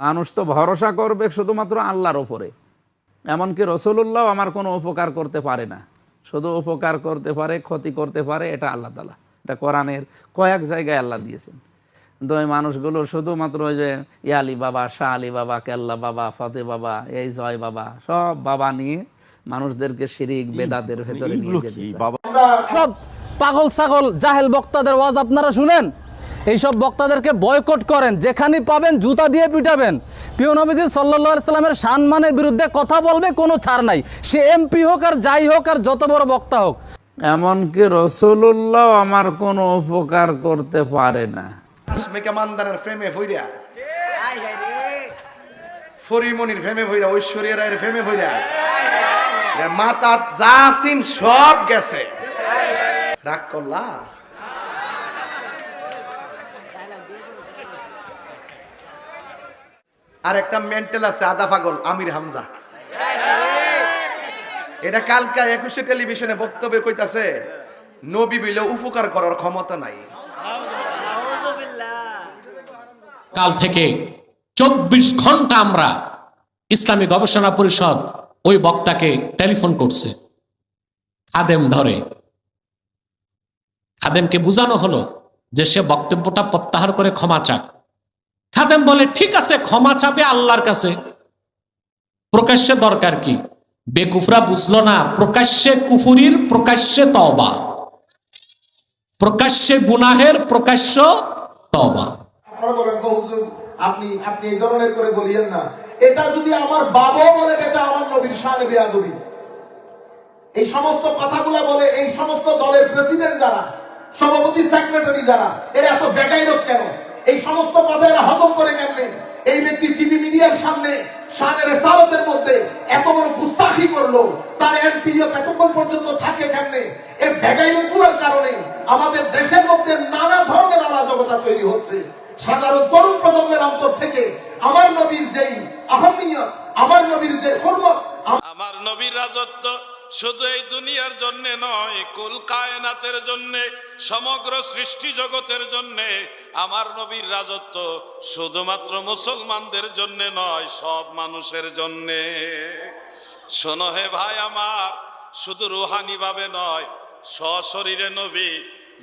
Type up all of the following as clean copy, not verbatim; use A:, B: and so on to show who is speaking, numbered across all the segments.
A: মানুষ তো ভরসা করবে শুধুমাত্র আল্লাহর ওপরে। এমনকি রসুলুল্লাহ আমার কোনো উপকার করতে পারে না, শুধু উপকার করতে পারে, ক্ষতি করতে পারে এটা আল্লাহ তাআলা। এটা কোরআনের কয়েক জায়গায় আল্লাহ দিয়েছেন। কিন্তু ওই মানুষগুলো শুধুমাত্র ওই যে ইয়ালি বাবা, শাহ আলী বাবা, কেল্লা বাবা, ফতে বাবা, এই জয় বাবা, সব বাবা নিয়ে মানুষদেরকে শিরিক বেদাতের ভেতরে নিয়ে যেতে চায়।
B: সব পাগল ছাগল জাহেল বক্তাদের ওয়াজ আপনারা শুনেন, এইসব বক্তাদেরকে বয়কট করেন, যেখানে পাবেন জুতা দিয়ে পিটাবেন। প্রিয় নবীজি সাল্লাল্লাহু আলাইহি সাল্লামের সম্মানের বিরুদ্ধে কথা বলবে, কোনো ছাড় নাই, সে এমপি হোক আর যাই হোক আর যত বড় বক্তা হোক।
A: এমনকি রসুলুল্লাহ আমার কোনো উপকার করতে পারে না।
C: মেকামান্দারের প্রেমে ভইরা, ফরিমনির প্রেমে ভইরা, ঐশ্বরিয়া রায়ের প্রেমে ভইরা, মাতা জাসিন সব গেছে। রাগ করলা? আর একটা মেন্টাল আছে আদা পাগল, আমির হামজা। এটা কালকা 21 টেলিভিশনে বক্তব্য কইতাছে নবী বইলে উপকার করার ক্ষমতা নাই।
D: কাল থেকে 24 ঘন্টা আমরা ইসলামী গবেষণা পরিষদ ওই বক্তাকে টেলিফোন করছে, খাদেম ধরে। খাদেমকে বুঝানো হলো যে সে বক্তব্যটা প্রত্যাহার করে ক্ষমা চাক। খাদেম বলে ঠিক আছে, ক্ষমা চাবে আল্লাহর কাছে, প্রকাশ্যে দরকার কি? বেকুফরা বুঝলো না, প্রকাশ্যে কুফুরির প্রকাশ্যে তওবা, প্রকাশ্যে গুনাহের প্রকাশ্য তওবা।
E: আপনি আপনি এই ধরনের করে বলিয়েন না। এটা যদি আমার বাবা বলে এটা আমার নবীর শানে বেয়াদবি। এই সমস্ত কথাগুলো বলে এই সমস্ত দলের প্রেসিডেন্ট যারা, সভাপতি, সেক্রেটারি যারা, এরা এত বেকায়দত কেন? এই সমস্ত কথা এরা হজম করে কেমনে? এই ব্যক্তি টিভি মিডিয়ার সামনে শানে রিসালাতের মধ্যে এত বড় গুস্তাখি করলো, তার এমপিও এতক্ষণ পর্যন্ত থাকে কেমনে? এই বেকায়দতগুলোর কারণে আমাদের দেশের মধ্যে নানা ধরনের অরাজকতা তৈরি হচ্ছে। সাধারণ তরুণ প্রজন্মের অন্তর থেকে আমার নবীর যেই আহমিয়ত, আমার নবীর যে হুরমত,
F: আমার নবীর রাজত্ব শুধু এই দুনিয়ার জন্য নয়, কুল কায়নাতের জন্য, সমগ্র সৃষ্টি জগতের জন্য। আমার নবীর রাজত্ব শুধুমাত্র মুসলমানদের জন্য নয়, সব মানুষের জন্য। শোনো হে ভাই আমার, শুধু রুহানি ভাবে নয়, সশরীরে নবী,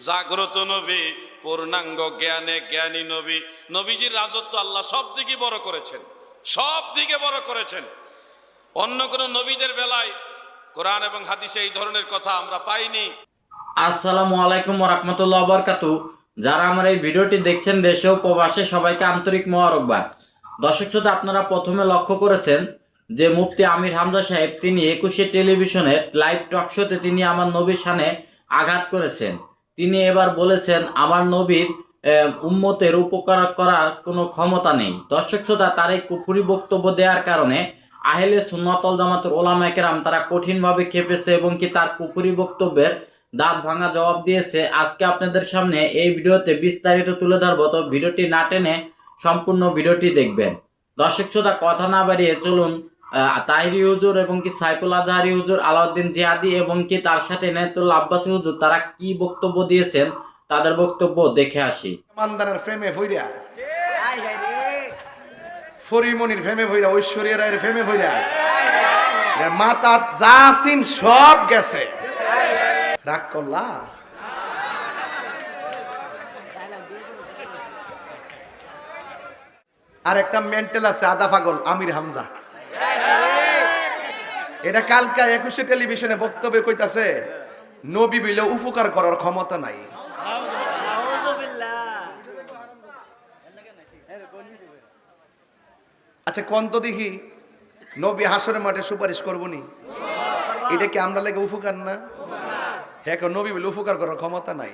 F: জাগ্রত নবী, পূর্ণাঙ্গ জ্ঞানে জ্ঞানী নবী। নবীজির রাজত্ব আল্লাহ সব দিকে বড় করেছেন, সব দিকে বড় করেছেন। অন্য কোন নবীদের বেলায় কোরআন এবং হাদিসে এই ধরনের কথা আমরা পাইনি।
G: আসসালামু আলাইকুম ওয়া রাহমাতুল্লাহি ওয়া বারাকাতুহু। যারা আমার এই ভিডিওটি দেখছেন দেশে ও প্রবাসে, সবাইকে আন্তরিক মোবারকবাদ। দর্শক শ্রোতা, আপনারা প্রথমে লক্ষ্য করেছেন যে মুফতি আমির হামজা সাহেব তিনি 21 টেলিভিশনের লাইভ টক শোতে তিনি আমার নবীর শানে আঘাত করেছেন। তিনি এবার বলেছেন আমার নবীর উম্মতের উপকার করার কোনো ক্ষমতা নেই। দর্শক শ্রোতা, তার এই কুফরি বক্তব্য দেওয়ার কারণে আহলে সুন্নাত ওয়াল জামাতের উলামায়ে কেরাম তারা কঠিনভাবে ক্ষেপেছে এবং কি তার কুফরি বক্তব্যের দাঁত ভাঙা জবাব দিয়েছে। আজকে আপনাদের সামনে এই ভিডিওতে বিস্তারিত তুলে ধরবো, তো ভিডিওটি না টেনে সম্পূর্ণ ভিডিওটি দেখবেন। দর্শক শ্রোতা, কথা না বাড়িয়ে চলুন তাহিরি হুজুর এবং কি সাইফুল আজহারি হুজুর, আলাউদ্দিন জিহাদি এবং কি তার সাথে ইনায়েতুল্লাহ আব্বাসী হুজুর তারা কি বক্তব্য দিয়েছেন তাদের বক্তব্য দেখে আসি।
C: মেকামান্দারের প্রেমে ভইরা, ফরিমনির প্রেমে ভইরা, ঐশ্বরিয়া রায়ের প্রেমে ভইরা, মাতা জাসিন সব গেছে। রাগ করলা? আর একটা মেন্টাল আছে আদা পাগল, আমির হামজা। এটা কালকা 21 টেলিভিশনে বক্তব্য কইতাছে নবী বইলে উপকার করার ক্ষমতা নাই। আচ্ছা কোন তো দেখি নবী হাসরের মাঠে সুপারিশ করবনি, এটা কি আমরা লাগে উপকার না? হ্যাঁ, নবী বলে উপকার করার ক্ষমতা নাই।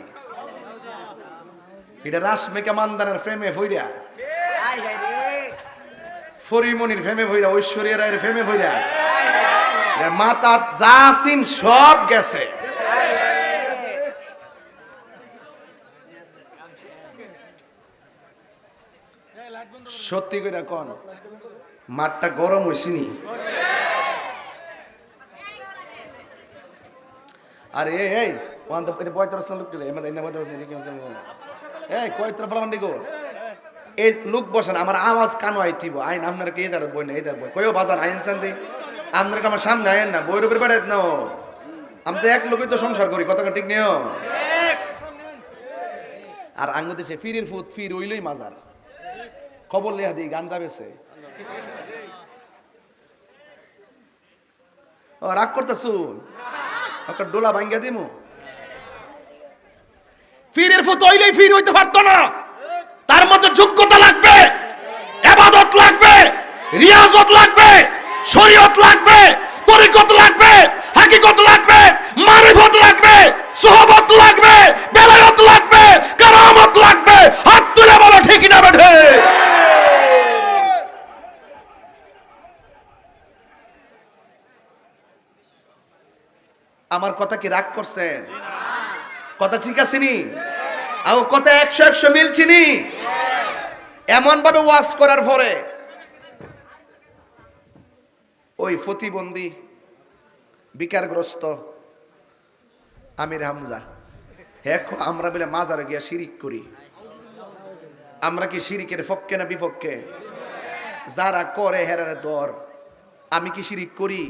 C: এটা রাস মেকামান্দারের প্রেমে ভইরা, ফরিমনির প্রেমে ভইরা, ঐশ্বরিয়া রায়ের প্রেমে ভইরা, মাতা জাসিন সব গেছে। সত্যি করে কোন মাঠটা গরম হইছিনি? আরে এই ওয়ান দা এটা বয়তর আসলে লুক দিলে এমন না বয়তর আসলে কি এই কয়তর বলা মানে গো এই লোক বসেন আমার আওয়াজ কানো আইতিব আইন আপনার কে যার বই না এই যার বই কয়ও বাজার আইন চান্দে আপনারা আমার সামনে আইন না বইয়ের উপরে বেড়াইত নাও আমি তো এক লোকই তো সংসার করি কথা ঠিক নেও আর আঙ্গুতে সে ফিরের ফুট ফির ওইলই মাজার খবর লেহা দিই গান যাবেছে ও রাগ করতেছু ওকে ডোলা ভাঙ্গা দিমু ফিরের ফুট ওইলই ফির হইতে পারতো না তার মধ্যে যোগ্যতা লাগবে ইবাদত লাগবে রিয়াজত লাগবে শরীয়ত লাগবে তরিকত লাগবে হাকিকত লাগবে মারিফত লাগবে সুহবত লাগবে বেলায়েত লাগবে কারামত লাগবে হাত তুলে বলো ঠিক না বেঠে আমার কথা কি রাগ করছেন কথা ঠিক আছে নি আর কথা 100 মিলছি নি এমন ভাবে ওয়াজ করার পরে ওই প্রতিবন্ধী বিকারগ্রস্ত আমির হামজা দেখো আমরা বলে মাজারে গিয়া শিরিক করি আমরা কি শিরিকের পক্ষে না বিপক্ষে যারা করে হেরারে দর আমি কি শিরিক করি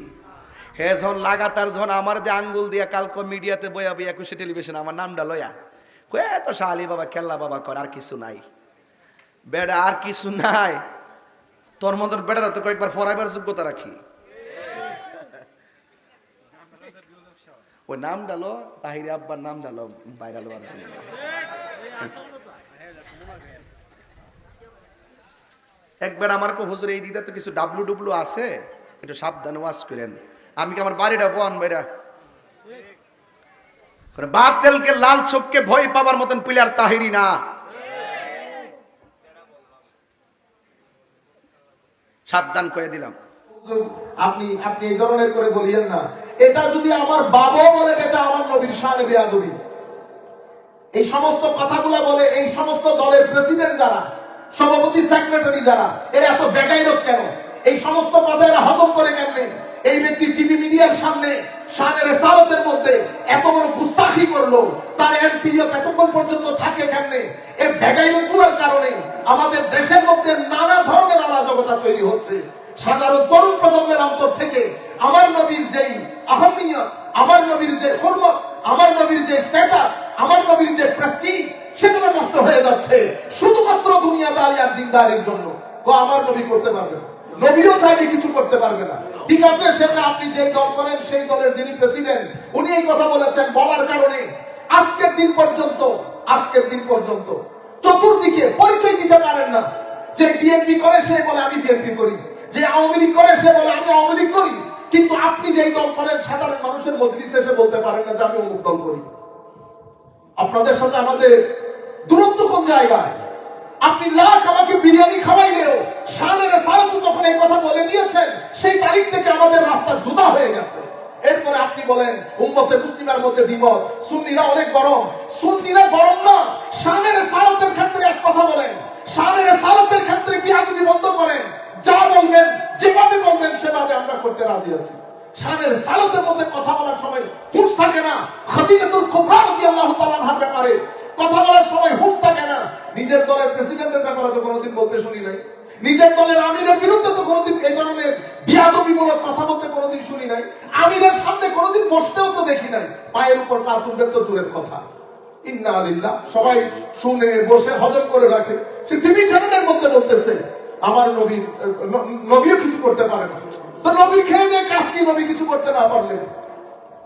C: হে যখন লাগাতার যখন আমার যে আঙ্গুল দিয়া কালকে মিডিয়াতে বইয়া বইয়া 21 টেলিভিশন আমার নামটা লয়া কয়ে তো শালি বাবা খেল্লা বাবা কর আর কিছু নাই বেড়া আর কিছু নাই তোর মতন বেড়ারা তো কয়েকবার ফরাইবার যোগ্যতা রাখি ওই নাম ডালো তাহিরে আব্বার নাম ডালো ভাইরাল হওয়ার জন্য একবার আমার কো হুজুর এই দিদা তো কিছু ডাবলু ডুবলু আছে একটু সাবধানে ওয়াজ করেন আমি কি আমার বাড়িটা বন বাইরা বাতিলকে লাল চোখকে ভয় পাবার মতন প্লেয়ার তাহিরি না সাবধান করে দিলাম
E: আপনি আপনি এই ধরনের করে বলিয়েন না এটা যদি আমার বাবা বলে এটা আমার নবীর শানে বেয়াদবি এই সমস্ত কথাগুলো বলে এই সমস্ত দলের প্রেসিডেন্ট যারা সভাপতি সেক্রেটারি যারা এরা এত বেকায়দক কেন এই সমস্ত কথা এরা হজম করে কেমনে এই ব্যক্তি টিভি মিডিয়ার সামনে শানের রিসালাতের মধ্যে এত বড় গুস্তাখি করলো তার এমপিও এতক্ষণ পর্যন্ত থাকে কেমনে এই বেকায়দগুলোর কারণে আমাদের দেশের মধ্যে নানা ধরনের অরাজকতা তৈরি হচ্ছে সাধারণ তরুণ প্রজন্মের অন্তর থেকে আমার নবীর যেই আহমিয়ত আমার নবীর যে হুরমত আমার নবীর যে স্ট্যাটাস আমার নবীর যে প্রেস্টিজ সেগুলো নষ্ট হয়ে যাচ্ছে শুধুমাত্র দুনিয়াদারি আর দিনদারির জন্য আমার নবী করতে পারবে না নবীও চাইলে কিছু করতে পারবে না ঠিক আছে সেটা আপনি যে দল করেন সেই দলের যিনি প্রেসিডেন্ট উনি এই কথা বলেছেন বলার কারণে আজকের দিন পর্যন্ত চতুর্দিকে পরিচয় দিতে পারেন না যে বিএনপি করে সে বলে আমি বিএনপি করি যে আওয়ামী লীগ করে সে বলে আমি আওয়ামী লীগ করি কিন্তু আপনি যেই দল করেন সাধারণ মানুষের মজলিসে এসে বলতে পারেন না যে আমি অমুক দল করি আপনাদের সাথে আমাদের দূরত্ব কোন জায়গায় আপনি লাখ আমাকে বিরিয়ানি খাওয়াইলেও শানের রিসালাত যখন এই কথা বলে দিয়েছেন সেই তারিখ থেকে আমাদের রাস্তা জুতা হয়ে গেছে এরপরে আপনি বলেন উম্মতে মুসলিমের মধ্যে দ্বিমত সুন্নিরা অনেক গরম সুন্নিরা গরম না শানের রিসালাতের ক্ষেত্রে এক কথা বলেন শানের রিসালাতের ক্ষেত্রে বিয়াদবি বন্ধ করেন যা বলবেন যেভাবে বলবেন সেভাবে আমরা করতে রাজি আছি শানের রিসালাতের মধ্যে কথা বলার সময় হুঁশ থাকে না খাদিজাতুল কুবরা রাদিয়াল্লাহু তাআলা আনহার ব্যাপারে কথা বলার সময় হুঁশ থাকে না নিজের দলের প্রেসিডেন্টের ব্যাপারে তো কোনোদিন বলতে শুনি নাই নিজের দলের আমিরের বিরুদ্ধে তো কোনোদিন এই ধরনের বিয়াদবিমূলক কথা বলতে কোনোদিন শুনি নাই আমিরের সামনে কোনোদিন বসতেও তো দেখি নাই পায়ের উপর পা তুলবেন তো দূরের কথা ইন্না লিল্লাহ সবাই শুনে বসে হজম করে রাখে সে টিভি চ্যানেলের মধ্যে বলতেছে আমার নবীও কিছু করতে পারে না তো নবী খেয়ে দিয়ে কাজ কি নবী কিছু করতে না পারলে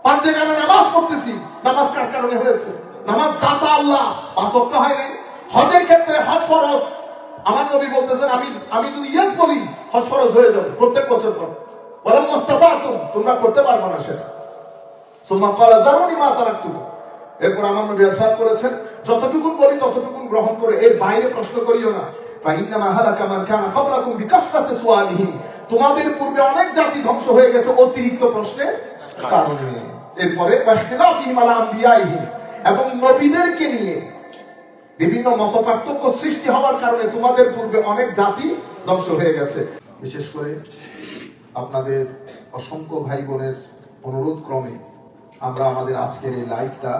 E: পাঁচে কেন নামাজ পড়তেছি নামাজ কার কারণে হয়েছে নামাজ দাতা আল্লাহ পাঁচ ওয়াক্ত হয় নাই হজের ক্ষেত্রে হজ ফরজ আমার নবী বলতেছেন আমি যদি ইয়েস বলি হজ ফরজ হয়ে যাবে প্রত্যেক বছর পর বলেন মুস্তাফাতুম তোমরা করতে পারবে না সেটা সুম্মা ক্বালা যারুনি মা তারাকতুম এরপর আমার নবী ইরশাদ করেছেন যতটুকু বলি ততটুকু গ্রহণ করে এর বাইরে প্রশ্ন করিও না ফাইন্নামা হালাকা মান কানা ক্বাবলাকুম বিকাসরাতি সুআলিহি তোমাদের পূর্বে অনেক জাতি ধ্বংস হয়ে গেছে অতিরিক্ত প্রশ্নের কারণে এরপরে ওয়াখতিলাফিহিম আলা আমবিয়াইহিম এবং নবীদেরকে নিয়ে বিভিন্ন মতপার্থক্য সৃষ্টি হওয়ার কারণে তোমাদের পূর্বে অনেক জাতি ধ্বংস হয়ে গেছে বিশেষ করে আপনাদের অসংখ্য ভাই বোনের অনুরোধ ক্রমে আমরা আমাদের আজকের এই লাইভটা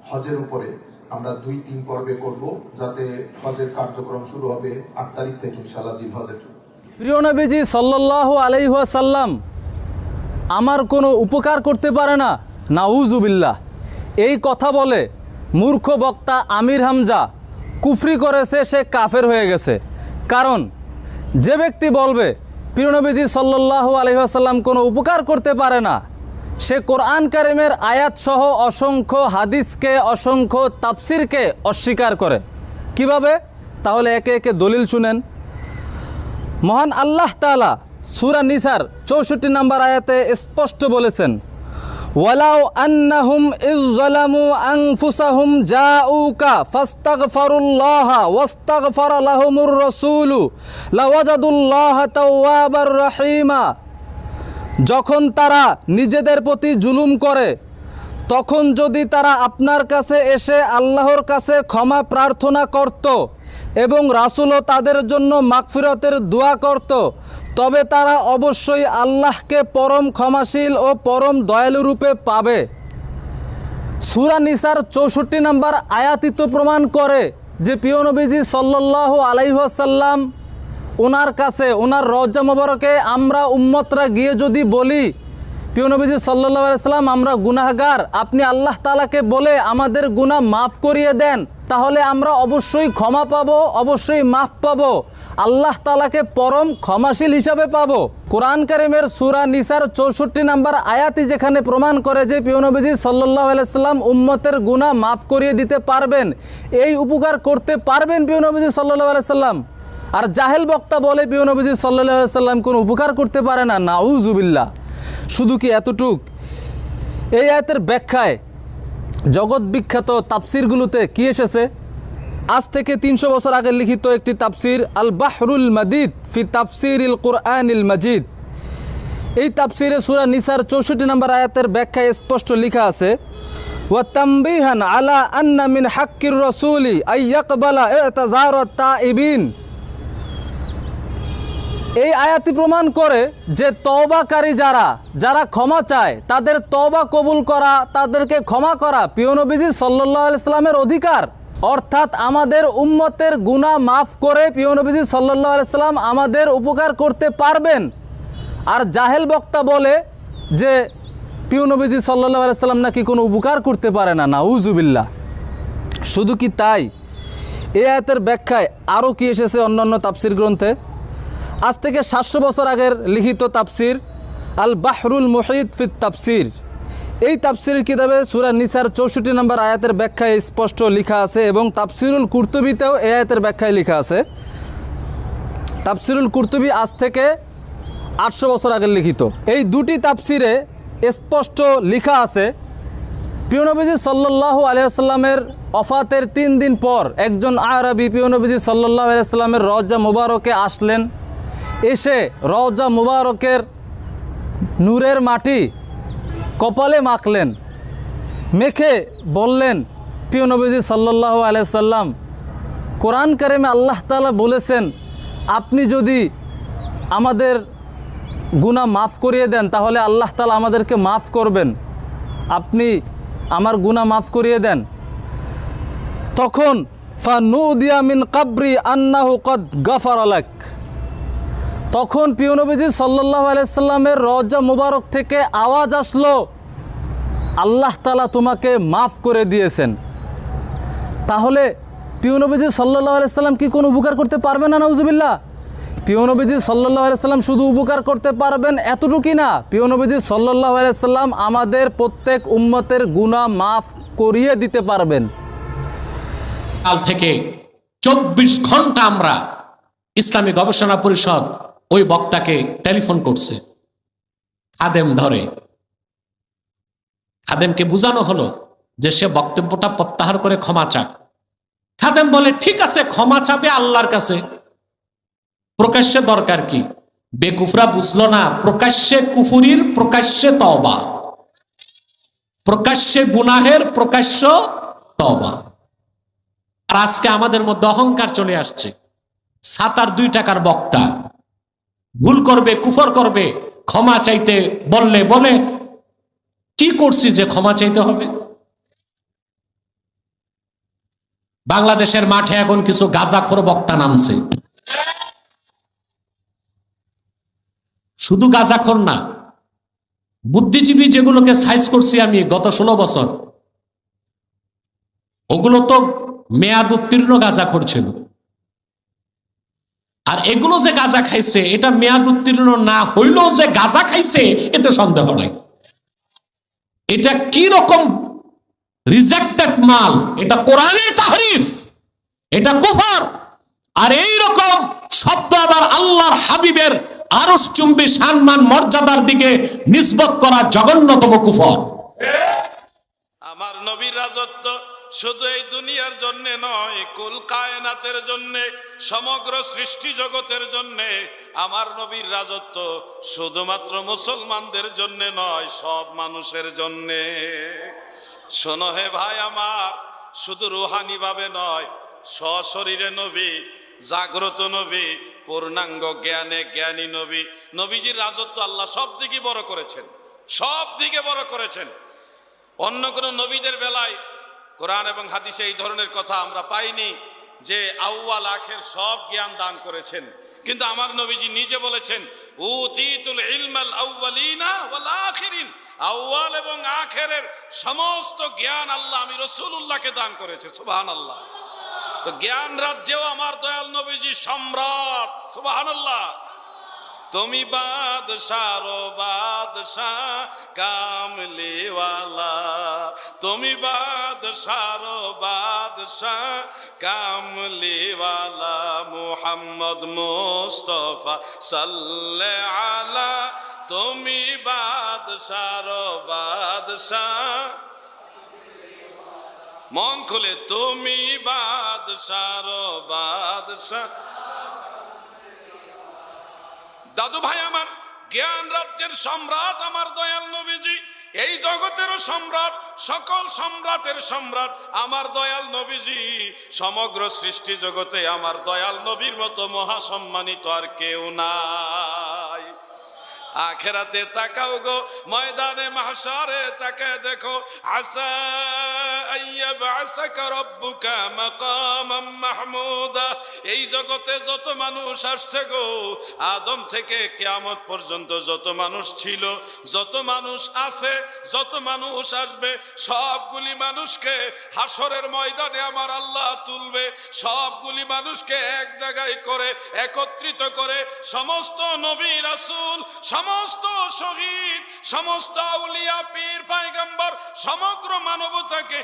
E: হজের উপরে আমরা 2-3 পর্বে করব, যাতে হজের কার্যক্রম শুরু হবে 8 তারিখ থেকে ইনশাআল্লাহ জিলহজের।
B: প্রিয় নবীজি সাল্লাল্লাহু আলাইহি ওয়াসাল্লাম আমার কোনো উপকার করতে পারে না, নাউজুবিল্লাহ। এই কথা বলে মূর্খ বক্তা আমির হামজা কুফরি করেছে, সে কাফের হয়ে গেছে। কারণ যে ব্যক্তি বলবে প্রিয় নবীজি সাল্লাল্লাহু আলাইহি ওয়াসাল্লাম কোনো উপকার করতে পারে না, সে কোরআন কারিমের আয়াত সহ অসংখ্য হাদিসকে, অসংখ্য তাফসিরকে অস্বীকার করে। কিভাবে? তাহলে একে একে দলিল শুনেন। মহান আল্লাহ তাআলা সূরা নিসার 64 নম্বর আয়াতে স্পষ্ট বলেছেন, ওয়ালাউ আন্নাহুম ইয যালামু আনফুসাহুম জাউকা ফাস্তাগফিরুল্লাহা ওয়াস্তাগফারা লাহুমুর রাসূলু লাওয়াজাদুল্লাহা তাওয়াবার রহিমা। যখন তারা নিজেদের প্রতি জুলুম করে, তখন যদি তারা আপনার কাছে এসে আল্লাহর কাছে ক্ষমা প্রার্থনা করত এবং রাসূলও তাদের জন্য মাগফিরতের দোয়া করত, তবে তারা অবশ্যই আল্লাহকে পরম ক্ষমাশীল ও পরম দয়ালু রূপে পাবে। সূরা নিসার 64 নম্বর আয়াতই তো প্রমাণ করে যে প্রিয় নবীজি সাল্লাল্লাহু আলাইহি ওয়াসাল্লাম ওনার কাছে, ওনার রওজা মোবারকে আমরা উম্মতরা গিয়ে যদি বলি প্রিয় নবীজি সাল্লাল্লাহু আলাইহি ওয়াসাল্লাম আমরা গুনাহগার, আপনি আল্লাহ তাআলাকে বলে আমাদের গুনাহ মাফ করিয়ে দেন, তাহলে আমরা অবশ্যই ক্ষমা পাবো, অবশ্যই মাফ পাবো, আল্লাহ তাআলাকে পরম ক্ষমাশীল হিসাবে পাবো। কোরআন কারিমের সূরা নিসার 64 নম্বর আয়াতই যেখানে প্রমাণ করে যে প্রিয় নবীজি সাল্লাল্লাহু আলাইহি ওয়াসাল্লাম উম্মতের গুনাহ মাফ করিয়ে দিতে পারবেন, এই উপকার করতে পারবেন প্রিয় নবীজি সাল্লাল্লাহু আলাইহি ওয়াসাল্লাম। আর জাহেল বক্তা বলে প্রিয় নবীজি সাল্লাল্লাহু আলাইহি ওয়াসাল্লাম কোনো উপকার করতে পারে না, নাউজুবিল্লাহ। শুধু কি এতটুক? এই আয়াতের ব্যাখ্যায় জগৎ বিখ্যাত তাফসিরগুলোতে কি এসেছে? আজ থেকে 300 বছর আগে লিখিত একটি তাফসির আল বাহরুল মাদিদ ফি তাফসিরিল কুরআনিল মাজিদ, এই তাফসিরে সূরা নিসার 64 নম্বর আয়াতের ব্যাখ্যায় স্পষ্ট লেখা আছে, ওয়া তামবিহান আলা আন্না মিন হাক্কির রাসূলি আই ইয়াকবালা ইতাযারাত তাইবিন। এই আয়াতটি প্রমাণ করে যে তওবাকারী যারা ক্ষমা চায় তাদের তওবা কবুল করা, তাদেরকে ক্ষমা করা প্রিয় নবীজি সাল্লাল্লাহু আলাইহি ওয়াসাল্লামের অধিকার। অর্থাৎ আমাদের উম্মতের গুনাহ মাফ করে প্রিয় নবীজি সাল্লাল্লাহু আলাইহি ওয়াসাল্লাম আমাদের উপকার করতে পারবেন। আর জাহেল বক্তা বলে যে প্রিয় নবীজি সাল্লাল্লাহু আলাইহি ওয়াসাল্লাম নাকি কোনো উপকার করতে পারে না, নাউজুবিল্লাহ। শুধু কি তাই, এই আয়াতের ব্যাখ্যায় আরও কি এসেছে অন্যান্য তাফসির গ্রন্থে। আজ থেকে 700 বছর আগের লিখিত তাফসির আল বাহরুল মুহিত ফিত তাফসির, এই তাফসিরের কিতাবে সূরা নিসার 64 নম্বর আয়াতের ব্যাখ্যায় স্পষ্ট লেখা আছে এবং তাফসিরুল কুরতুবিতেও এই আয়াতের ব্যাখ্যায় লেখা আছে। তাফসিরুল কুরতুবি আজ থেকে 800 বছর আগের লিখিত। এই দুটি তাফসিরে স্পষ্ট লেখা আছে প্রিয় নবীজি সাল্লাল্লাহু আলাইহি ওয়াসাল্লামের ওফাতের 3 দিন পর একজন আরবি প্রিয় নবীজি সাল্লাল্লাহু আলাইহি ওয়াসাল্লামের রওজা মুবারকে আসলেন। এসে রওজা মুবারকের নূরের মাটি কপালে মাখলেন, মেখে বললেন প্রিয় নবীজি সাল্লাল্লাহু আলাইহি ওয়াসাল্লাম কোরআন কারিমে আল্লাহ তাআলা বলেছেন আপনি যদি আমাদের গুনাহ মাফ করিয়ে দেন তাহলে আল্লাহ তাআলা আমাদেরকে মাফ করবেন, আপনি আমার গুনাহ মাফ করিয়ে দেন। তখন ফানুদিয়া মিন কাবরি আন্নাহু কদ গাফারা লাক, তখন প্রিয় নবীজি সাল্লাল্লাহু আলাইহি ওয়াসাল্লামের রওজা মুবারক থেকে আওয়াজ আসলো আল্লাহ তাআলা তোমাকে মাফ করে দিয়েছেন। তাহলে প্রিয় নবীজি সাল্লাল্লাহু আলাইহি ওয়াসাল্লাম কি কোনো উপকার করতে পারবেন না? নাউজুবিল্লাহ। প্রিয় নবীজি সাল্লাল্লাহু আলাইহি ওয়াসাল্লাম শুধু উপকার করতে পারবেন এতটুকুই না, প্রিয় নবীজি সাল্লাল্লাহু আলাইহি ওয়াসাল্লাম আমাদের প্রত্যেক উম্মতের গুনাহ মাফ করিয়ে দিতে পারবেন।
D: কাল থেকে 24 ঘন্টা আমরা ইসলামী গবেষণা পরিষদ ওই বক্তাকে টেলিফোন করছে, খাদেম ধরে, খাদেমকে বোঝানো হলো যে সে বক্তব্যটা প্রত্যাহার করে ক্ষমা চাক। খাদেম বলে ঠিক আছে, ক্ষমা চাবে আল্লাহর কাছে, প্রকাশ্যে দরকার কি? বেকুফরা বুঝলো না, প্রকাশ্যে কুফুরির প্রকাশ্যে তওবা, প্রকাশ্যে গুনাহের প্রকাশ্য তওবা। আর আজকে আমাদের মধ্যে অহংকার চলে আসছে। 7 আর 2 টাকার বক্তা ভুল করবে, কুফর করবে, ক্ষমা চাইতে বললে বলে কি করছি যে ক্ষমা চাইতে হবে? বাংলাদেশের মাঠে এখন কিছু গাঁজাখোর বক্তা নামছে। শুধু গাঁজাখোর না, বুদ্ধিজীবী যেগুলোকে সাইজ করছি আমি গত 16 বছর, ওগুলো তো মেয়াদ উত্তীর্ণ গাঁজাখোর ছিল। আর এগুলো যে গাঁজা খাইছে, এটা মেয়াদ উত্তীর্ণ না হইলেও যে গাঁজা খাইছে এতে সন্দেহ নাই। এটা কি রকম রিজেক্টেড মাল, এটা কোরআনের তাহরিফ, এটা কুফর। আর এই রকম শব্দ আবার আল্লাহর হাবিবের আরশচুম্বী সম্মান মর্যাদার দিকে নিসবত করা জঘন্যতম কুফর।
F: আমার নবীর রাজত্ব শুধু এই দুনিয়ার জন্য নয়, কুল কায়নাতের জন্য, সমগ্র সৃষ্টি জগতের জন্য। আমার নবীর রাজত্ব শুধুমাত্র মুসলমানদের জন্য নয়, সব মানুষের জন্য। শোনো হে ভাই আমার, শুধু রুহানি ভাবে নয়, সশরীরে নবী, জাগ্রত নবী, পূর্ণাঙ্গ জ্ঞানে জ্ঞানী নবী। নবীজির রাজত্ব আল্লাহ সব দিকে বড় করেছেন, সব দিকে বড় করেছেন। অন্য কোন নবীদের বেলায় কোরআন এবং হাদিসে এই ধরনের কথা আমরা পাইনি যে আউয়াল আখের সব জ্ঞান দান করেছেন। কিন্তু আমার নবীজি নিজে বলেছেন, উতীতুল ইলমাল আউয়ালিনা ওয়াল আখিরিন, আউয়াল এবং আখেরের সমস্ত জ্ঞান আল্লাহ আমি রাসূলুল্লাহকে দান করেছে। সুবহানাল্লাহ। তো জ্ঞান রাজ্যেও আমার দয়াল নবীজি সম্রাট। সুবহানাল্লাহ। তুমি বাদশাহ বাদশাহ কামলিওয়ালা, তুমি বাদশাহ বাদশাহ কামলিওয়ালা, মুহাম্মদ মুস্তাফা সাল্লাল্লাহু আলা, তুমি বাদশাহ বাদশাহ, মন খুলে তুমি বাদশাহ বাদশাহ। দাদু ভাই আমার, জ্ঞান রাজ্যের সম্রাট আমার দয়াল নবীজি, এই জগতেরও সম্রাট, সকল সম্রাটের সম্রাট আমার দয়াল নবীজি। সমগ্র সৃষ্টি জগতে আমার দয়াল নবীর মতো মহাসম্মানিত আর কেউ নাই। আখেরাতে তাকাও গো, ময়দানে মাহশারে তাকায় দেখো, আসা আইয়াবআসাকা রাব্বুকা মাকামাম মাহমুদা। এই জগতে যত মানুষ আসছে গো, আদম থেকে কিয়ামত পর্যন্ত যত মানুষ ছিল, যত মানুষ আছে, যত মানুষ আসবে, সবগুলি মানুষকে হাসরের ময়দানে আমার আল্লাহ তুলবে। সবগুলি মানুষকে এক জায়গায় করে একত্রিত করে সমস্ত নবী রাসূল, সমস্ত শহীদ, সমস্ত আউলিয়া পীর পয়গম্বর, সমগ্র মানবতাকে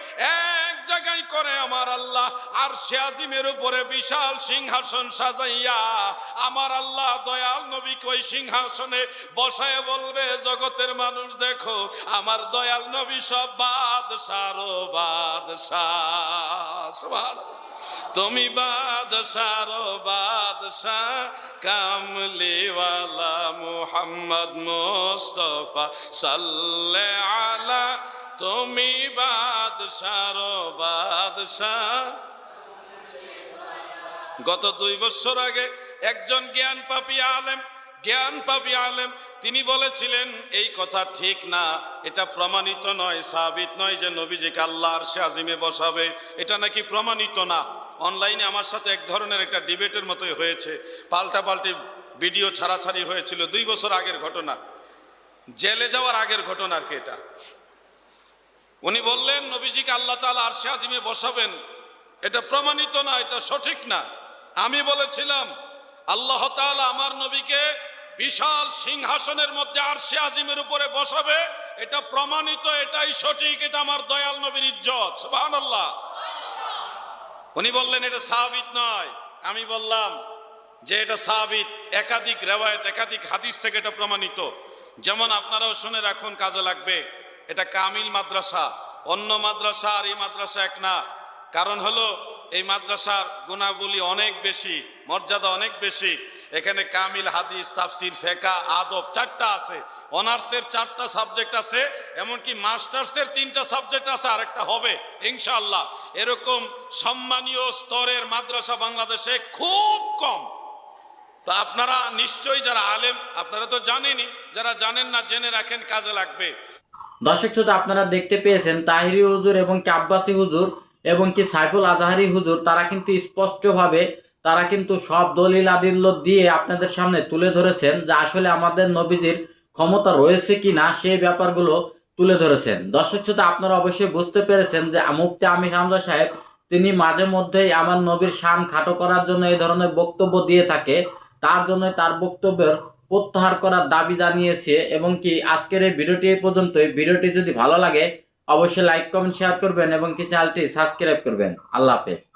F: এক জায়গায় করে আমার আল্লাহ আরশে আজিমের উপরে বিশাল সিংহাসন সাজাইয়া আমার আল্লাহ দয়াল নবীকে ওই সিংহাসনে বসায় বলবে, জগতের মানুষ দেখো আমার দয়াল নবী সব বাদশাহ বাদশাহ। সুবহানাল্লাহ। তুমি বাদশাহ বাদশাহ কামলিওয়ালা, মুহাম্মদ মুস্তাফা সাল্লাল্লাহু আলা, তুমি বাদশাহ বাদশাহ। গত 2 বছর আগে একজন জ্ঞান পাপী আলেম তিনি বলেছিলেন, এই কথা ঠিক না, এটা প্রমাণিত নয়, সাবিত নয় যে নবীজিকে আল্লাহ আরশে আজিমে বসাবে, এটা নাকি প্রমাণিত না। অনলাইনে আমার সাথে এক ধরনের একটা ডিবেটের মতোই হয়েছে, পাল্টাপাল্টি ভিডিও ছাড়াছাড়ি হয়েছিল। 2 বছর আগের ঘটনা, জেলে যাওয়ার আগের ঘটনা আর কি এটা। উনি বললেন নবীজিকে আল্লাহ তাআলা আরশে আজিমে বসাবেন, এটা প্রমাণিত না, এটা সঠিক না। আমি বলেছিলাম আল্লাহ তাআলা আমার নবীকে বিশাল সিংহাসনের মধ্যে আরশে আজিমের উপরে বসাবে, এটা প্রমাণিত, এটাই সঠিক, এটা আমার দয়াল নবীর ইজ্জত। সুবহানাল্লাহ। উনি বললেন এটা সাবিত নয়। আমি বললাম যে এটা সাবিত, একাধিক রিওয়ায়াত, একাধিক হাদিস থেকে এটা প্রমাণিত। যেমন আপনারাও শুনে রাখুন, কাজে লাগবে। এটা কামিল মাদ্রাসা, অন্য মাদ্রাসা আর এই মাদ্রাসা এক না। কারণ হলো এই মাদ্রাসার গুণাবলী অনেক বেশি, মর্যাদা অনেক বেশি। এখানে কামিল হাদিস, তাফসির, ফিকহ, আদব 4টা আছে, অনার্সের 4টা সাবজেক্ট আছে, এমনকি মাস্টার্সের 3টা সাবজেক্ট আছে, আরেকটা হবে ইনশাআল্লাহ। এরকম সম্মানীয় স্তরের মাদ্রাসা বাংলাদেশে খুব কম। তো আপনারা নিশ্চয়ই যারা আলেম, আপনারা তো জানেনই, যারা জানেন না জেনে রাখেন, কাজে লাগবে।
G: দর্শক শ্রোতা, আপনারা দেখতে পেয়েছেন তাহিরি হুজুর এবং আব্বাসী হুজুর এবং কি সাইফুল আজহারি হুজুর তারা কিন্তু স্পষ্টভাবে তারা কিন্তু সব দলিল আদিল্য দিয়ে আপনাদের সামনে তুলে ধরেছেন যে আসলে আমাদের নবীজির ক্ষমতা রয়েছে কি না সেই ব্যাপারগুলো তুলে ধরেছেন। দর্শক শ্রোতা, আপনারা অবশ্যই বুঝতে পেরেছেন যে মুফতি আমির হামজা সাহেব তিনি মাঝে মধ্যেই আমার নবীর শান খাটো করার জন্য এই ধরনের বক্তব্য দিয়ে থাকে, তার জন্য তার বক্তব্যের প্রত্যাহার করার দাবি জানিয়েছে। এবং কি আজকের এই ভিডিওটি এই পর্যন্তই। ভিডিওটি যদি ভালো লাগে অবশ্যই লাইক কমেন্ট শেয়ার করবেন এবং কি চ্যানেলটি সাবস্ক্রাইব করবেন। আল্লাহ হাফেজ।